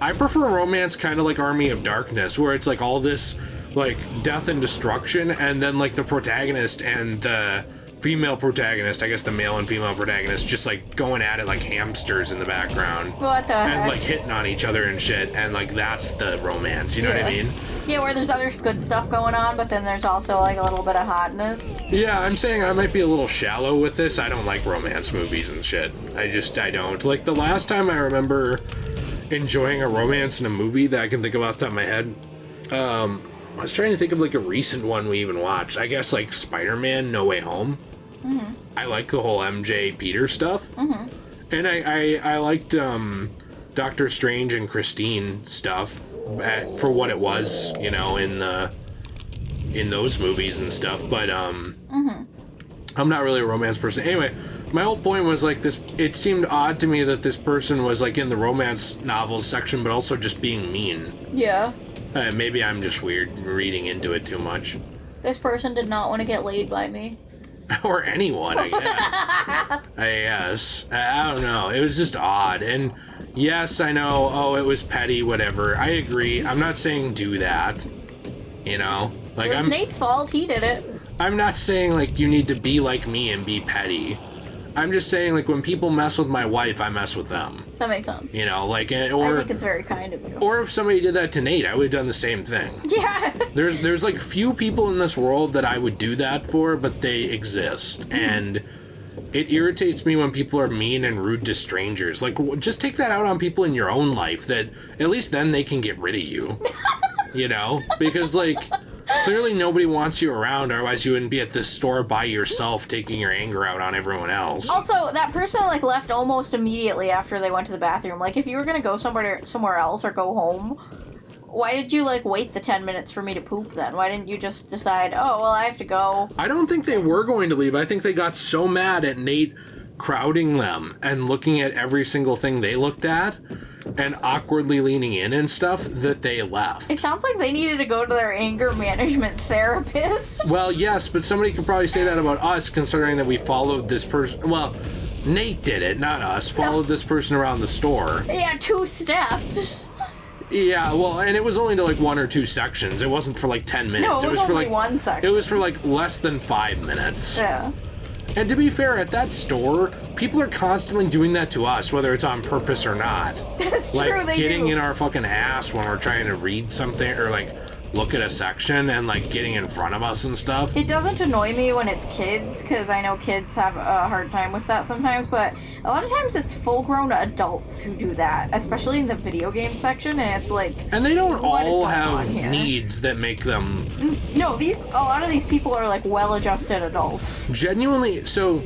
I prefer romance kind of like Army of Darkness, where it's like all this like death and destruction, and then like the protagonist and the female protagonist, I guess the male and female protagonist, just like going at it like hamsters in the background. What the heck? And like hitting on each other and shit, and like that's the romance, you know what I mean? Yeah, where there's other good stuff going on, but then there's also like a little bit of hotness. Yeah, I'm saying I might be a little shallow with this. I don't like romance movies and shit. I don't. Like the last time I remember enjoying a romance in a movie that I can think of off the top of my head, I was trying to think of like a recent one we even watched. I guess like Spider-Man No Way Home. Mm-hmm. I like the whole MJ Peter stuff. Mm-hmm. And I liked Doctor Strange and Christine stuff for what it was, you know, in those movies and stuff. But I'm not really a romance person. Anyway, my whole point was like this. It seemed odd to me that this person was like in the romance novels section, but also just being mean. Yeah. Maybe I'm just weird reading into it too much. This person did not want to get laid by me. Or anyone, I guess. I don't know. It was just odd. And yes, I know, oh, it was petty, whatever. I agree. I'm not saying do that. You know? Like, it was Nate's fault. He did it. I'm not saying, like, you need to be like me and be petty. I'm just saying, like, when people mess with my wife, I mess with them. That makes sense. You know, like, I think it's very kind of you. Or if somebody did that to Nate, I would have done the same thing. Yeah. There's like few people in this world that I would do that for, but they exist. And it irritates me when people are mean and rude to strangers. Like, just take that out on people in your own life, that at least then they can get rid of you. You know? Because, like, clearly nobody wants you around, otherwise you wouldn't be at this store by yourself taking your anger out on everyone else. Also, that person, like, left almost immediately after they went to the bathroom. Like, if you were gonna go somewhere else or go home, why did you, like, wait the 10 minutes for me to poop then? Why didn't you just decide, oh, well, I have to go? I don't think they were going to leave. I think they got so mad at Nate crowding them and looking at every single thing they looked at and awkwardly leaning in and stuff that they left. It sounds like they needed to go to their anger management therapist. Well, yes, but somebody could probably say that about us, considering that we followed this person. Well, Nate did it, not us. Followed this person around the store. Yeah, 2 steps. Yeah, well, and it was only to like 1 or 2 sections. It wasn't for like 10 minutes. No, it was only for like 1 section. It was for like less than 5 minutes. Yeah. And to be fair, at that store, people are constantly doing that to us, whether it's on purpose or not. That's like, true, they getting do. in our fucking ass when we're trying to read something or like look at a section and like getting in front of us and stuff. It doesn't annoy me when it's kids, because I know kids have a hard time with that sometimes, but a lot of times it's full-grown adults who do that, especially in the video game section, and it's like... And they don't all have needs that make them... No, a lot of these people are like well-adjusted adults. Genuinely, so...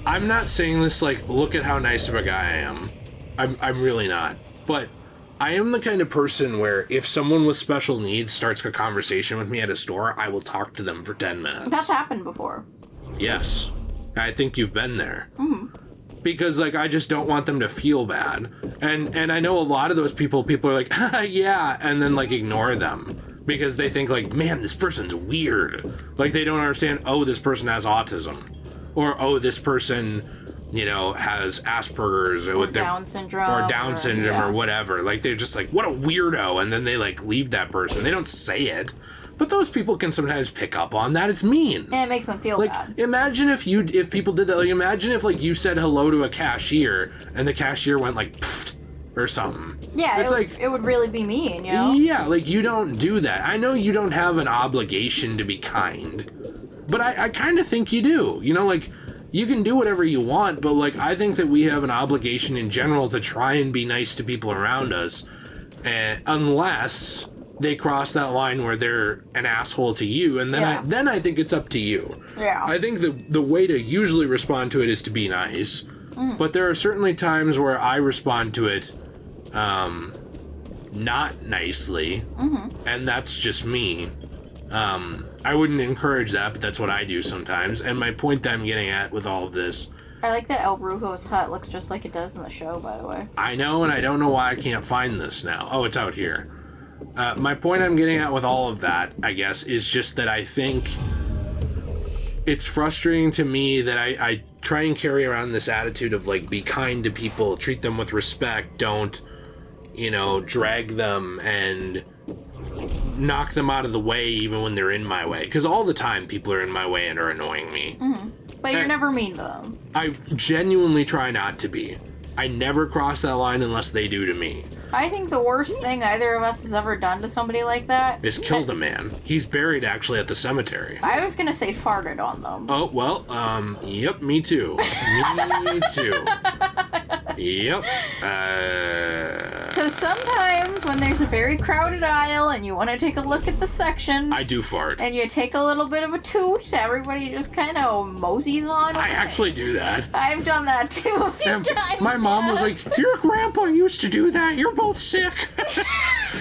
I'm not saying this like, look at how nice of a guy I am. I'm really not. But I am the kind of person where if someone with special needs starts a conversation with me at a store, I will talk to them for 10 minutes. That's happened before. Yes. I think you've been there. Mm-hmm. Because, like, I just don't want them to feel bad. And I know a lot of those people are like, yeah, and then, like, ignore them. Because they think, like, man, this person's weird. Like, they don't understand, oh, this person has autism. Or, oh, this person... you know, has Asperger's or Down syndrome. Or Down syndrome or whatever. Like, they're just like, what a weirdo. And then they, like, leave that person. They don't say it. But those people can sometimes pick up on that. It's mean. And it makes them feel like, bad. Imagine if people did that. Like, imagine if, like, you said hello to a cashier and the cashier went, like, pfft, or something. Yeah, it's it would really be mean, you know? Yeah, like, you don't do that. I know you don't have an obligation to be kind. But I kind of think you do. You know, like... You can do whatever you want, but, like, I think that we have an obligation in general to try and be nice to people around us, unless they cross that line where they're an asshole to you, and then I think it's up to you. Yeah. I think the way to usually respond to it is to be nice, but there are certainly times where I respond to it not nicely, and that's just me. I wouldn't encourage that, but that's what I do sometimes. And my point that I'm getting at with all of this... I like that El Brujo's hut looks just like it does in the show, by the way. I know, and I don't know why I can't find this now. Oh, it's out here. My point I'm getting at with all of that, I guess, is just that I think it's frustrating to me that I try and carry around this attitude of, like, be kind to people, treat them with respect, don't... drag them and knock them out of the way even when they're in my way. Because all the time people are in my way and are annoying me. Mm-hmm. But you're never mean to them. I genuinely try not to be. I never cross that line unless they do to me. I think the worst thing either of us has ever done to somebody like that is killed a man. He's buried actually at the cemetery. I was gonna say farted on them. Oh, well, yep, me too. Me too. Yep. Because sometimes when there's a very crowded aisle and you want to take a look at the section... I do fart. And you take a little bit of a toot, everybody just kind of moseys on. I actually do that. I've done that too a few times. My mom was like, your grandpa used to do that. You're both sick.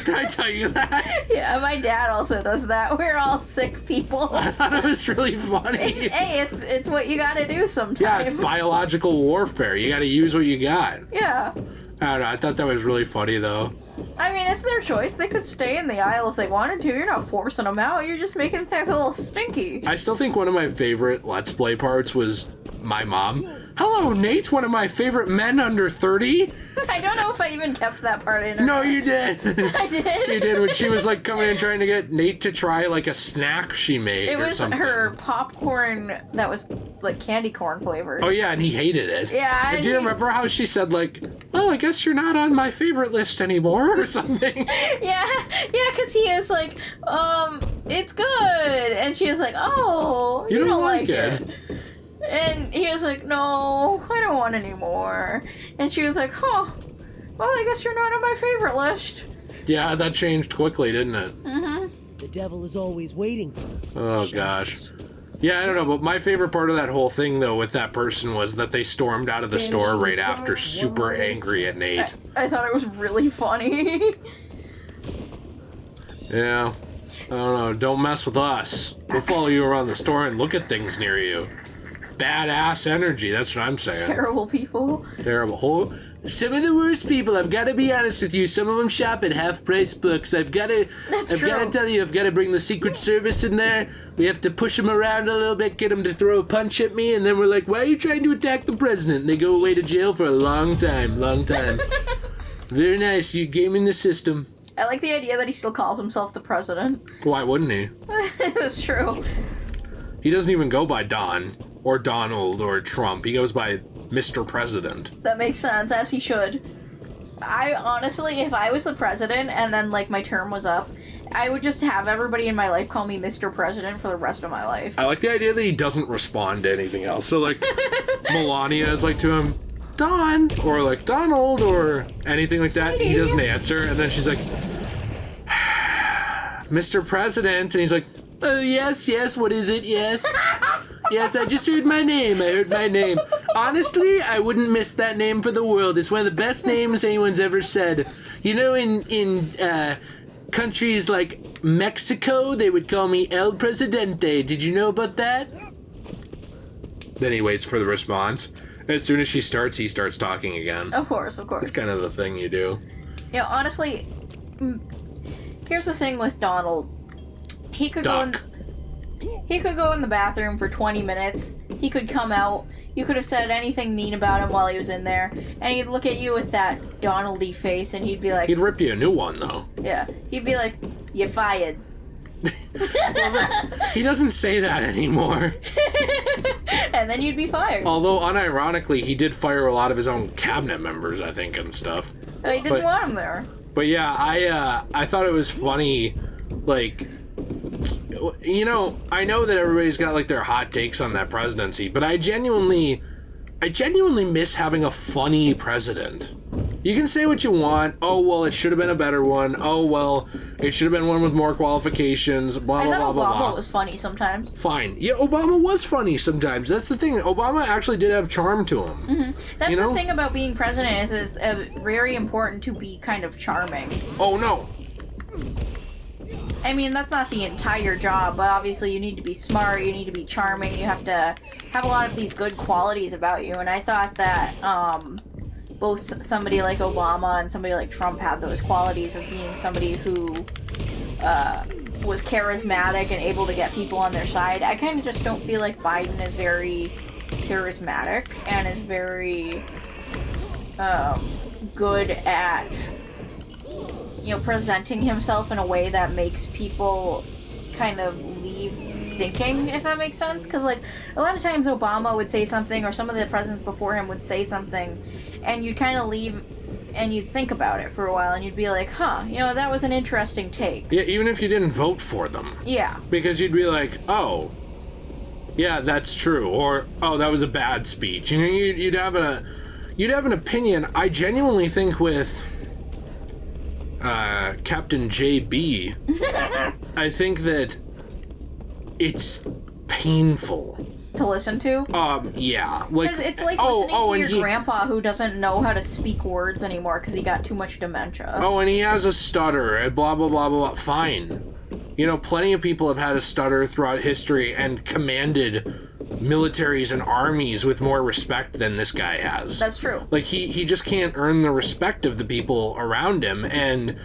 Did I tell you that? Yeah, my dad also does that. We're all sick people. I thought it was really funny. It's what you gotta do sometimes. Yeah, it's biological warfare. You gotta use what you got. Yeah. I don't know. I thought that was really funny, though. I mean, it's their choice. They could stay in the aisle if they wanted to. You're not forcing them out. You're just making things a little stinky. I still think one of my favorite Let's Play parts was my mom. Hello, Nate, one of my favorite men under 30. I don't know if I even kept that part in. No, you did. I did. You did when she was like coming in trying to get Nate to try like a snack she made or something. It was her popcorn that was like candy corn flavored. Oh yeah, and he hated it. Yeah. And do you remember how she said like, "Well, I guess you're not on my favorite list anymore" or something? Yeah, because he is like, it's good, and she was like, oh, you don't like it. And he was like, no, I don't want any more. And she was like, well, I guess you're not on my favorite list. Yeah, that changed quickly, didn't it? Mm-hmm. The devil is always waiting. Oh, gosh. Yeah, I don't know, but my favorite part of that whole thing, though, with that person was that they stormed out of the store right after, super angry at Nate. I thought it was really funny. Yeah. I don't know, don't mess with us. We'll follow you around the store and look at things near you. Badass energy, that's what I'm saying. Terrible people. Terrible. Some of the worst people, I've got to be honest with you, some of them shop at half-price books. I've got to tell you, I've got to bring the Secret Service in there. We have to push them around a little bit, get them to throw a punch at me, and then we're like, why are you trying to attack the president? And they go away to jail for a long time. Very nice, you gaming the system. I like the idea that he still calls himself the president. Why wouldn't he? That's true. He doesn't even go by Don, or Donald, or Trump. He goes by Mr. President. That makes sense, as he should. I honestly, if I was the president and then, like, my term was up, I would just have everybody in my life call me Mr. President for the rest of my life. I like the idea that he doesn't respond to anything else. So, like, Melania is like to him, Don, or like Donald, or anything like that. He doesn't answer, and then she's like, Mr. President, and he's like, oh, yes, what is it, yes? Yes, I just heard my name. Honestly, I wouldn't miss that name for the world. It's one of the best names anyone's ever said. You know, in countries like Mexico, they would call me El Presidente. Did you know about that? Then he waits for the response. As soon as she starts, he starts talking again. Of course. It's kind of the thing you do. You know, honestly, here's the thing with Donald. He could go in the bathroom for 20 minutes. He could come out. You could have said anything mean about him while he was in there, and he'd look at you with that Donaldy face, and he'd be like... He'd rip you a new one, though. Yeah. He'd be like, "You're fired." He doesn't say that anymore. And then you'd be fired. Although, unironically, he did fire a lot of his own cabinet members, I think, and stuff. But he didn't want him there. But yeah, I thought it was funny, like... You know, I know that everybody's got, like, their hot takes on that presidency, but I genuinely miss having a funny president. You can say what you want. Oh, well, it should have been a better one. Oh, well, it should have been one with more qualifications. Blah, blah, blah, blah, blah. Obama was funny sometimes. Fine. Yeah, Obama was funny sometimes. That's the thing. Obama actually did have charm to him. Mm-hmm. That's the thing about being president is it's very important to be kind of charming. Oh, no. I mean, that's not the entire job, but obviously you need to be smart, you need to be charming, you have to have a lot of these good qualities about you, and I thought that both somebody like Obama and somebody like Trump had those qualities of being somebody who was charismatic and able to get people on their side. I kind of just don't feel like Biden is very charismatic and is very good at presenting himself in a way that makes people kind of leave thinking, if that makes sense. Because, like, a lot of times Obama would say something, or some of the presidents before him would say something, and you'd kind of leave and you'd think about it for a while, and you'd be like, huh, that was an interesting take. Yeah, even if you didn't vote for them. Yeah. Because you'd be like, oh, yeah, that's true, or, oh, that was a bad speech. You'd have an opinion. I genuinely think with Captain JB, I think that it's painful to listen to. Yeah, like because it's like listening to your grandpa who doesn't know how to speak words anymore because he got too much dementia. Oh, and he has a stutter, and blah blah blah blah blah. Fine, plenty of people have had a stutter throughout history and commanded militaries and armies with more respect than this guy has. That's true. Like he just can't earn the respect of the people around him, and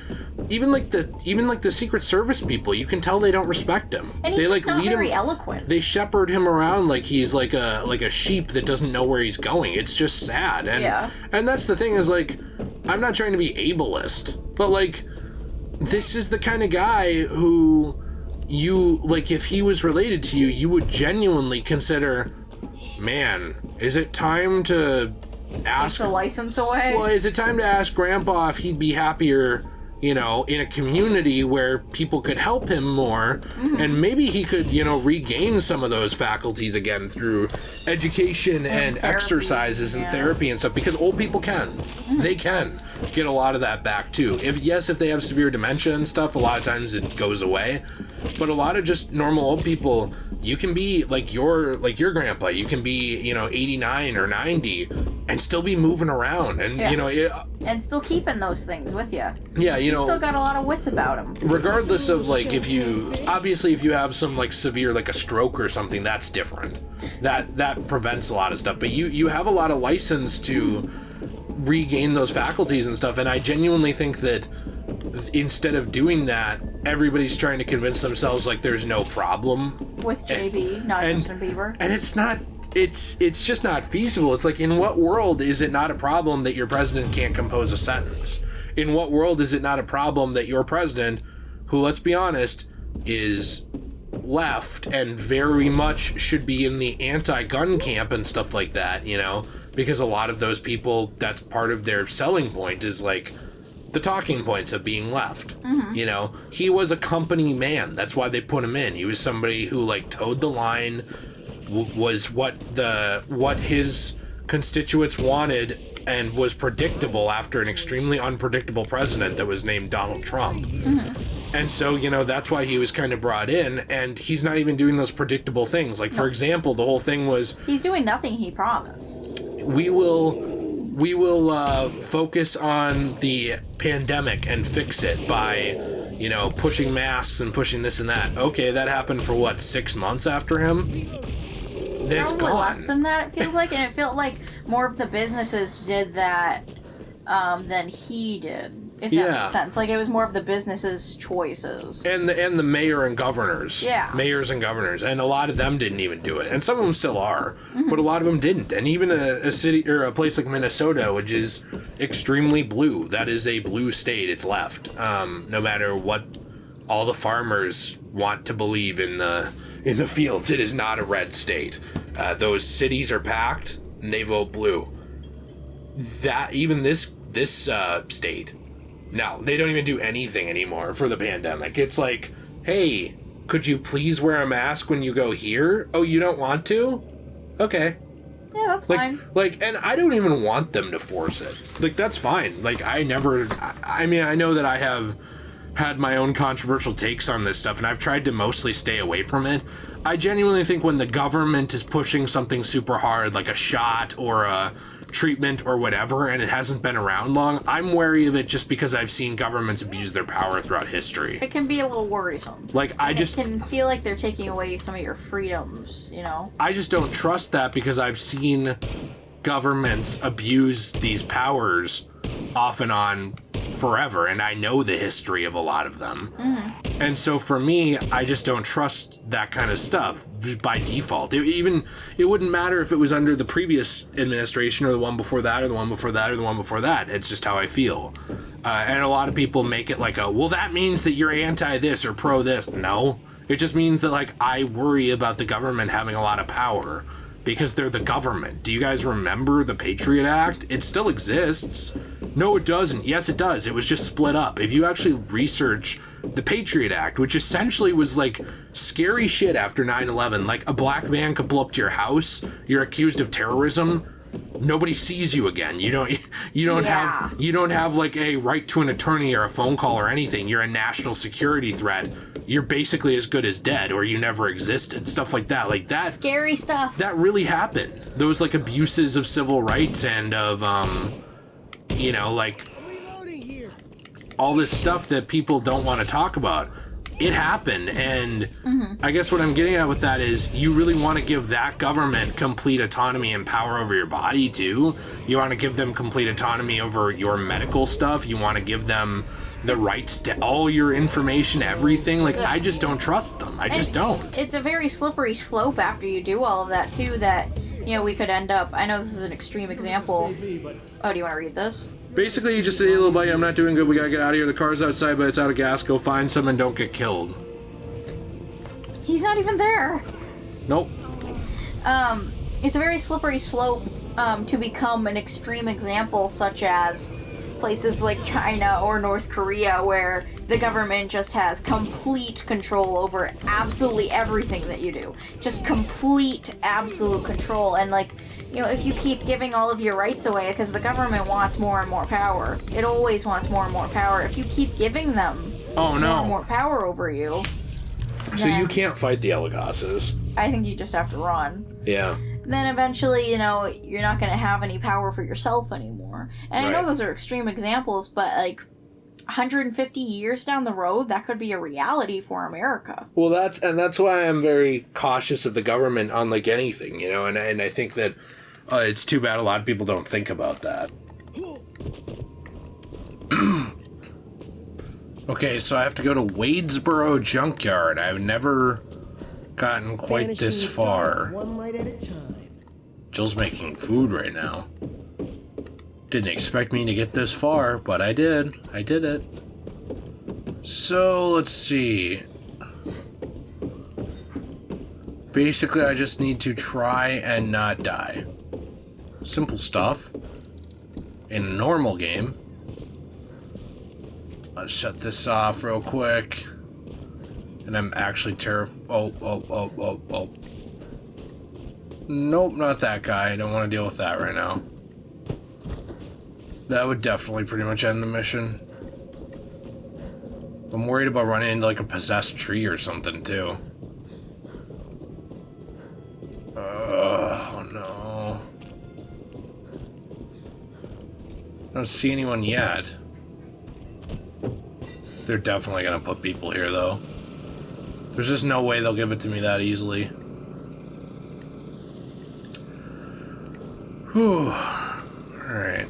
even like the Secret Service people, you can tell they don't respect him. And he's like not lead very him, eloquent. They shepherd him around like he's like a sheep that doesn't know where he's going. It's just sad. And that's the thing is, like, I'm not trying to be ableist, but like this is the kind of guy who you, like, if he was related to you, you would genuinely consider, man, is it time to ask... Take the license away? Well, is it time to ask Grandpa if he'd be happier, in a community where people could help him more, and maybe he could, regain some of those faculties again through education and therapy, exercises and therapy and stuff, because old people can. They can get a lot of that back, too. If they have severe dementia and stuff, a lot of times it goes away. But a lot of just normal old people, you can be like your grandpa, you can be, 89 or 90 and still be moving around and, and still keeping those things with you. Yeah, He's still got a lot of wits about him. Regardless of, like, if you have some, like, severe, like, a stroke or something, that's different. That prevents a lot of stuff. But you have a lot of license to regain those faculties and stuff, and I genuinely think that instead of doing that, everybody's trying to convince themselves like there's no problem with JB, not Justin Bieber. And it's not. It's just not feasible. It's like, in what world is it not a problem that your president can't compose a sentence? In what world is it not a problem that your president, who, let's be honest, is left and very much should be in the anti-gun camp and stuff like that, because a lot of those people, that's part of their selling point, is like the talking points of being left. He was a company man. That's why they put him in. He was somebody who, like, towed the line, was what his constituents wanted, and was predictable after an extremely unpredictable president that was named Donald Trump. And so, that's why he was kind of brought in, and he's not even doing those predictable things. Like, for example, the whole thing was... He's doing nothing he promised. We will focus on the pandemic and fix it by, pushing masks and pushing this and that. Okay, that happened for 6 months after him? Then it's gone. Less than that, it feels like, and it felt like more of the businesses did that than he did, if that makes sense. Like, it was more of the businesses' choices. And the mayor and governors. Yeah. Mayors and governors. And a lot of them didn't even do it. And some of them still are. But a lot of them didn't. And even a city or a place like Minnesota, which is extremely blue. That is a blue state. It's left. No matter what all the farmers want to believe in the fields, it is not a red state. Those cities are packed and they vote blue. That even this state, no, they don't even do anything anymore for the pandemic. It's like, hey, could you please wear a mask when you go here? Oh, you don't want to? Okay. Yeah, that's fine. Like, and I don't even want them to force it. Like, that's fine. Like, I know that I have had my own controversial takes on this stuff, and I've tried to mostly stay away from it. I genuinely think when the government is pushing something super hard, like a shot or a treatment or whatever, and it hasn't been around long, I'm wary of it just because I've seen governments abuse their power throughout history. It can be a little worrisome. Like, it can feel like they're taking away some of your freedoms, I just don't trust that because I've seen governments abuse these powers off and on forever, and I know the history of a lot of them. And so for me, I just don't trust that kind of stuff by default. It wouldn't matter if it was under the previous administration or the one before that or the one before that or the one before that. It's just how I feel. And a lot of people make it like well, that means that you're anti this or pro this. No, it just means that, like, I worry about the government having a lot of power because they're the government. Do you guys remember the Patriot Act? It still exists. No, it doesn't. Yes, it does. It was just split up. If you actually research the Patriot Act, which essentially was like scary shit after 9/11, like a black van could blow up to your house, you're accused of terrorism, nobody sees you again. You don't have like a right to an attorney or a phone call or anything. You're a national security threat. You're basically as good as dead, or you never existed. Stuff like that. Like that. Scary stuff. That really happened. Those like abuses of civil rights and of like all this stuff that people don't want to talk about. It happened, and I guess what I'm getting at with that is you really want to give that government complete autonomy and power over your body too. You want to give them complete autonomy over your medical stuff. You want to give them the rights to all your information, everything. Like, I just don't trust them. I just don't. It's a very slippery slope after you do all of that too, that, we could end up, I know this is an extreme example. Oh, do you want to read this? Basically, you just say, hey, little buddy, I'm not doing good. We gotta get out of here. The car's outside, but it's out of gas. Go find some and don't get killed. He's not even there. Nope. It's a very slippery slope to become an extreme example, such as places like China or North Korea, where the government just has complete control over absolutely everything that you do. Just complete, absolute control. And, like, if you keep giving all of your rights away, because the government wants more and more power. It always wants more and more power. If you keep giving them more and more power over you... So you can't fight the Allegosses. I think you just have to run. Yeah. Then eventually, you're not going to have any power for yourself anymore. And I know those are extreme examples, but, like, 150 years down the road, that could be a reality for America. Well, that's why I'm very cautious of the government on, like, anything, and I think that it's too bad a lot of people don't think about that. Okay, so I have to go to Wadesboro Junkyard. I've never gotten quite this far. One light at a time. Jill's making food right now. Didn't expect me to get this far, but I did. I did it. So, let's see. Basically, I just need to try and not die. Simple stuff. In a normal game. Let's shut this off real quick. And I'm actually terrified. Oh. Nope, not that guy. I don't want to deal with that right now. That would definitely pretty much end the mission. I'm worried about running into, like, a possessed tree or something, too. Oh, no. I don't see anyone yet. They're definitely gonna put people here, though. There's just no way they'll give it to me that easily. Whew. Alright.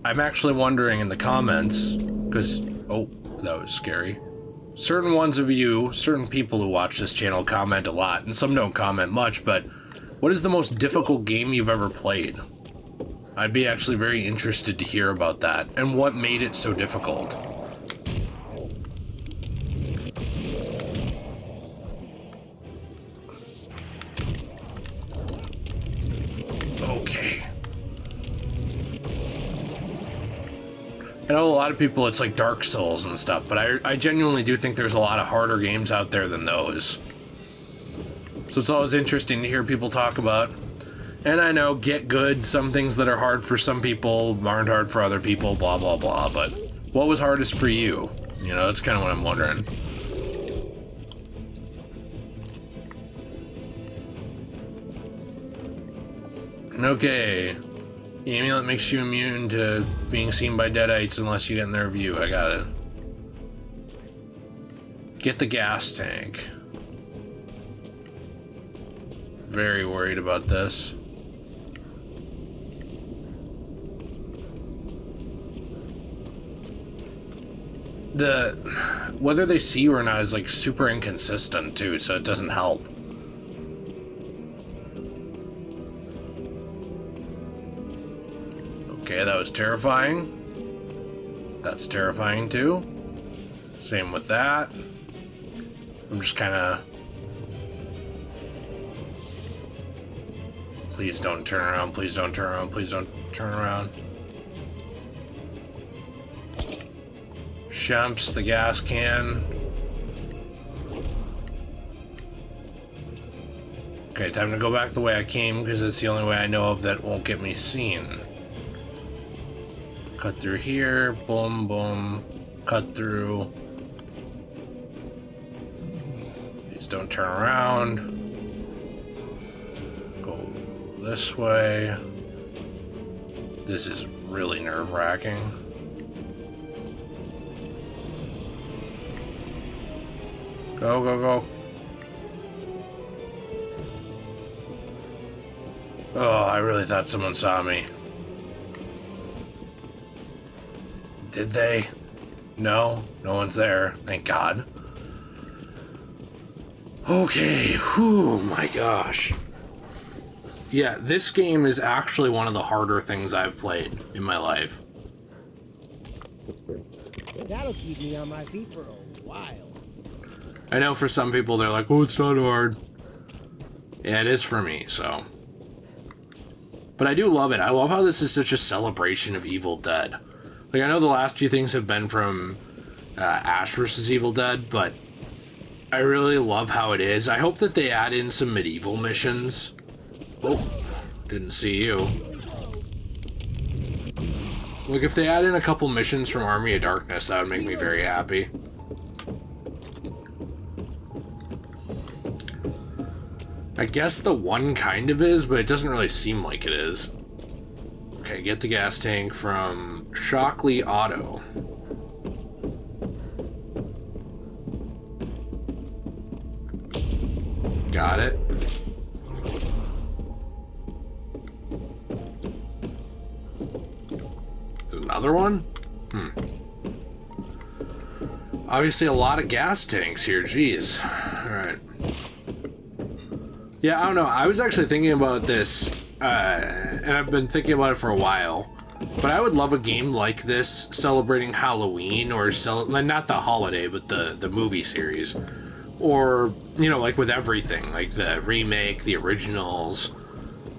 I'm actually wondering in the comments, because, oh, that was scary. Certain ones of you, certain people who watch this channel comment a lot, and some don't comment much, but what is the most difficult game you've ever played? I'd be actually very interested to hear about that, and what made it so difficult. Okay. I know a lot of people, it's like Dark Souls and stuff, but I genuinely do think there's a lot of harder games out there than those. So it's always interesting to hear people talk about. And I know, get good, some things that are hard for some people aren't hard for other people, blah, blah, blah, but what was hardest for you? That's kind of what I'm wondering. Okay. The amulet makes you immune to being seen by Deadites unless you get in their view. I got it. Get the gas tank. Very worried about this. Whether they see you or not is like super inconsistent too, so it doesn't help. Okay, that was terrifying. That's terrifying too. Same with that. I'm just kind of... Please don't turn around, please don't turn around, please don't turn around. Shemps, the gas can. Okay, time to go back the way I came, because it's the only way I know of that won't get me seen. Cut through here, boom, boom, cut through. Please don't turn around. Go this way. This is really nerve-wracking. Go, go, go. Oh, I really thought someone saw me. Did they? No, no one's there. Thank God. Okay, whew, my gosh. Yeah, this game is actually one of the harder things I've played in my life. That'll keep me on my feet for a while. I know for some people they're like, oh, it's not hard. Yeah, it is for me, so. But I do love it. I love how this is such a celebration of Evil Dead. Like, I know the last few things have been from Ash vs. Evil Dead, but I really love how it is. I hope that they add in some medieval missions. Oh, didn't see you. Like, if they add in a couple missions from Army of Darkness, that would make me very happy. I guess the one kind of is, but it doesn't really seem like it is. Okay, get the gas tank from Shockley Auto. Got it. There's another one? Obviously a lot of gas tanks here, jeez. Alright. Yeah, I don't know. I was actually thinking about this, and I've been thinking about it for a while. But I would love a game like this celebrating Halloween, or not the holiday, but the movie series. Or, you know, like with everything, like the remake, the originals,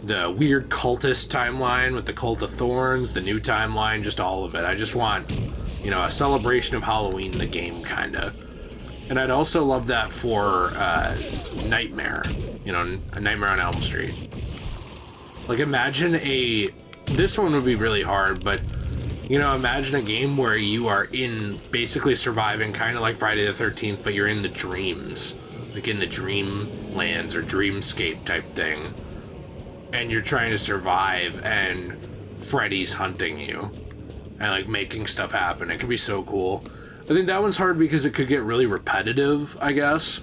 the weird cultist timeline with the Cult of Thorns, the new timeline, just all of it. I just want, you know, a celebration of Halloween, the game, kinda. And I'd also love that for Nightmare, you know, a Nightmare on Elm Street. Like, imagine this one would be really hard, but, you know, imagine a game where you are in basically surviving, kind of like Friday the 13th, but you're in the dreams, like in the dreamlands or dreamscape type thing, and you're trying to survive, and Freddy's hunting you, and like making stuff happen. It could be so cool. I think that one's hard because it could get really repetitive, I guess.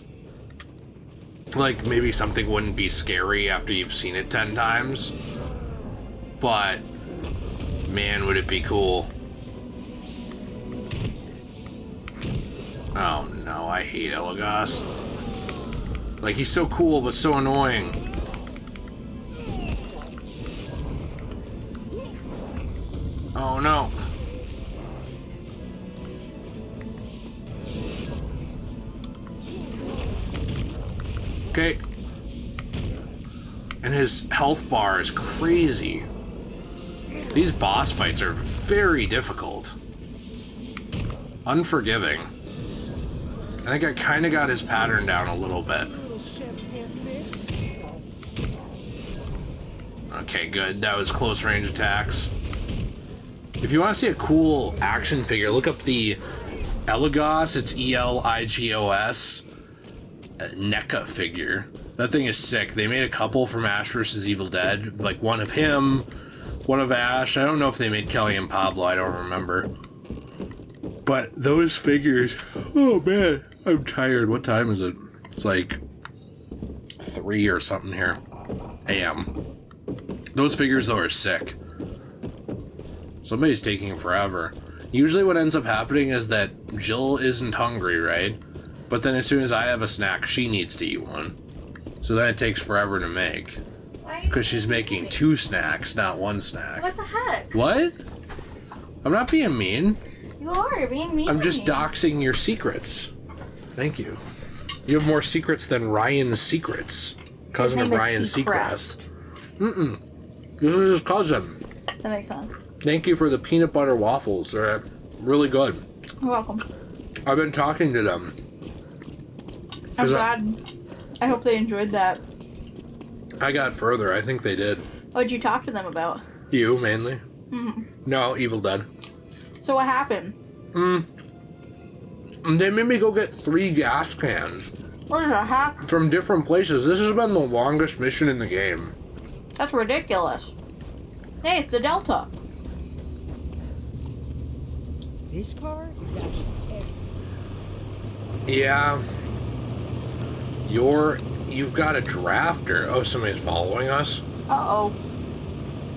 Like, maybe something wouldn't be scary after you've seen it 10 times. But, man, would it be cool. Oh, no, I hate Elagos. Like, he's so cool, but so annoying. Oh, no. Okay. And his health bar is crazy. These boss fights are very difficult. Unforgiving. I think I kind of got his pattern down a little bit. Okay, good. That was close range attacks. If you want to see a cool action figure, look up the Eligos. It's E-L-I-G-O-S. NECA figure. That thing is sick. They made a couple from Ash vs. Evil Dead. Like one of him, one of Ash. I don't know if they made Kelly and Pablo. I don't remember. But those figures... Oh, man. I'm tired. What time is it? It's like 3 or something here. AM. Those figures, though, are sick. Somebody's taking forever. Usually what ends up happening is that Jill isn't hungry, right? But then as soon as I have a snack, she needs to eat one. So then it takes forever to make. Because she's making 2 snacks, not 1 snack. What the heck? What? I'm not being mean. You are. You're being mean. I'm just to me. doxing your secrets. Thank you. You have more secrets than Ryan's Secrets. Cousin His of name is Ryan Seacrest. Seacrest. This is his cousin. That makes sense. Thank you for the peanut butter waffles. They're really good. You're welcome. I've been talking to them. I'm glad. I hope they enjoyed that. I got further. I think they did. What'd you talk to them about? You, mainly? Mm-hmm. No, Evil Dead. So what happened? They made me go get 3 gas cans What the heck? from different places. This has been the longest mission in the game. That's ridiculous. Hey, it's the Delta. This car is actually heavy. Yeah. You've got a drafter. Oh, somebody's following us? Uh-oh.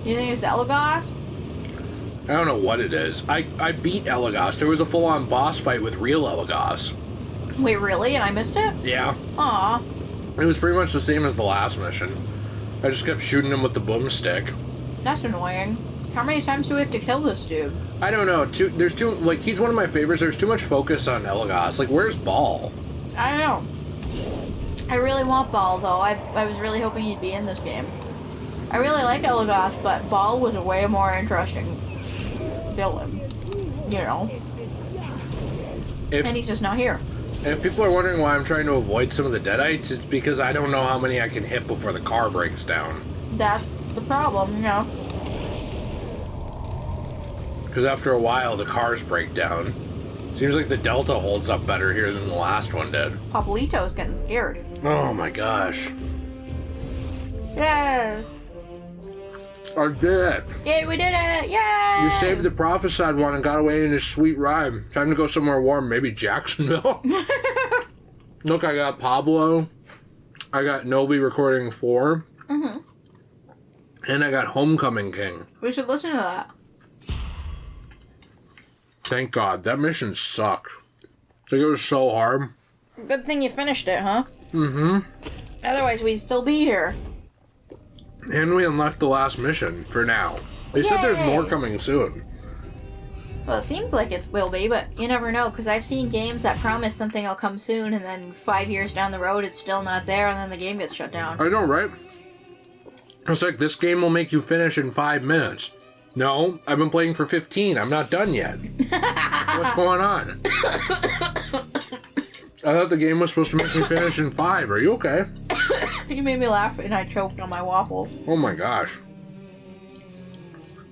Do you think it's Elagos? I don't know what it is. I beat Elagos. There was a full-on boss fight with real Elagos. Wait, really? And I missed it? Yeah. Aw. It was pretty much the same as the last mission. I just kept shooting him with the boomstick. That's annoying. How many times do we have to kill this dude? I don't know. There's too... Like, he's one of my favorites. There's too much focus on Elagos. Like, where's Ball? I don't know. I really want Ball, though. I was really hoping he'd be in this game. I really like Elagos, but Ball was a way more interesting villain. You know? And he's just not here. If people are wondering why I'm trying to avoid some of the Deadites, it's because I don't know how many I can hit before the car breaks down. That's the problem, you know? Because after a while, the cars break down. Seems like the Delta holds up better here than the last one did. Pablito's getting scared. Oh my gosh. Yeah! I did it. Yeah, we did it! Yay! You saved the prophesied one and got away in this sweet ride. Time to go somewhere warm, maybe Jacksonville. Look, I got Pablo. I got Nobi recording 4. Mm-hmm. And I got Homecoming King. We should listen to that. Thank God. That mission sucked. Like, it was so hard. Good thing you finished it, huh? Mm-hmm. Otherwise, we'd still be here. And we unlocked the last mission, for now. They said there's more coming soon. Well, it seems like it will be, but you never know, because I've seen games that promise something will come soon, and then 5 years down the road, it's still not there, and then the game gets shut down. I know, right? It's like, this game will make you finish in 5 minutes. No, I've been playing for 15. I'm not done yet. What's going on? I thought the game was supposed to make me finish in 5. Are you okay? You made me laugh, and I choked on my waffle. Oh my gosh.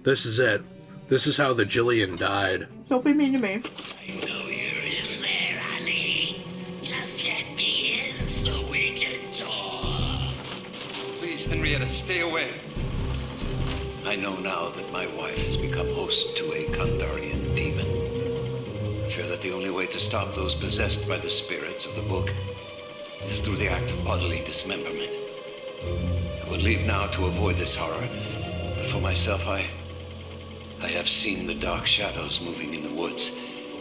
This is it. This is how the Jillian died. Don't be mean to me. I know you're in there, honey. Just let me in so we can talk. Please, Henrietta, stay away. I know now that my wife has become host to a Kandarian demon. I fear that the only way to stop those possessed by the spirits of the book is through the act of bodily dismemberment. I would leave now to avoid this horror, but for myself, I have seen the dark shadows moving in the woods,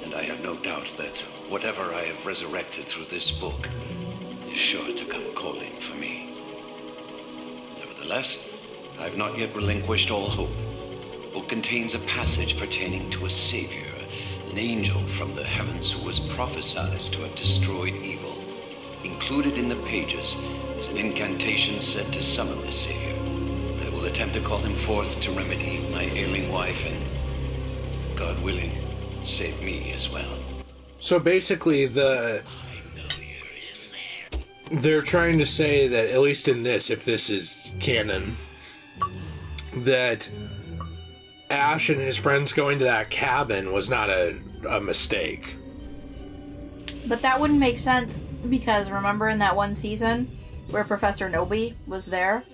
and I have no doubt that whatever I have resurrected through this book is sure to come calling for me. Nevertheless, I have not yet relinquished all hope. The book contains a passage pertaining to a savior, an angel from the heavens who was prophesied to have destroyed evil. Included in the pages is an incantation said to summon the savior. I will attempt to call him forth to remedy my ailing wife and, God willing, save me as well. So basically, they're trying to say that, at least in this, if this is canon, that Ash and his friends going to that cabin was not a mistake. But that wouldn't make sense, because remember in that one season where Professor Nobi was there,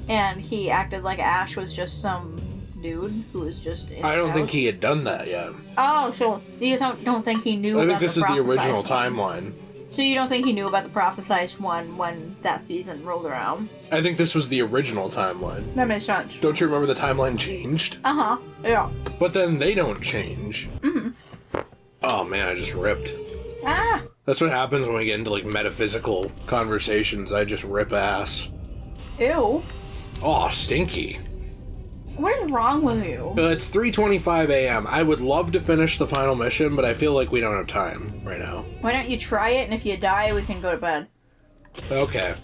and he acted like Ash was just some dude who was just in I don't his think house? he had done that yet. Oh, so you don't think he knew I about think this the is the prophesized original one? timeline. So you don't think he knew about the prophesized one when that season rolled around? I think this was the original timeline. That makes sense. Don't you remember the timeline changed? Uh-huh, yeah. But then they don't change. Mm-hmm. Oh man, I just ripped. Ah! That's what happens when we get into like metaphysical conversations. I just rip ass. Ew. Oh, stinky. What is wrong with you? It's 3:25 a.m. I would love to finish the final mission, but I feel like we don't have time right now. Why don't you try it, and if you die, we can go to bed. Okay.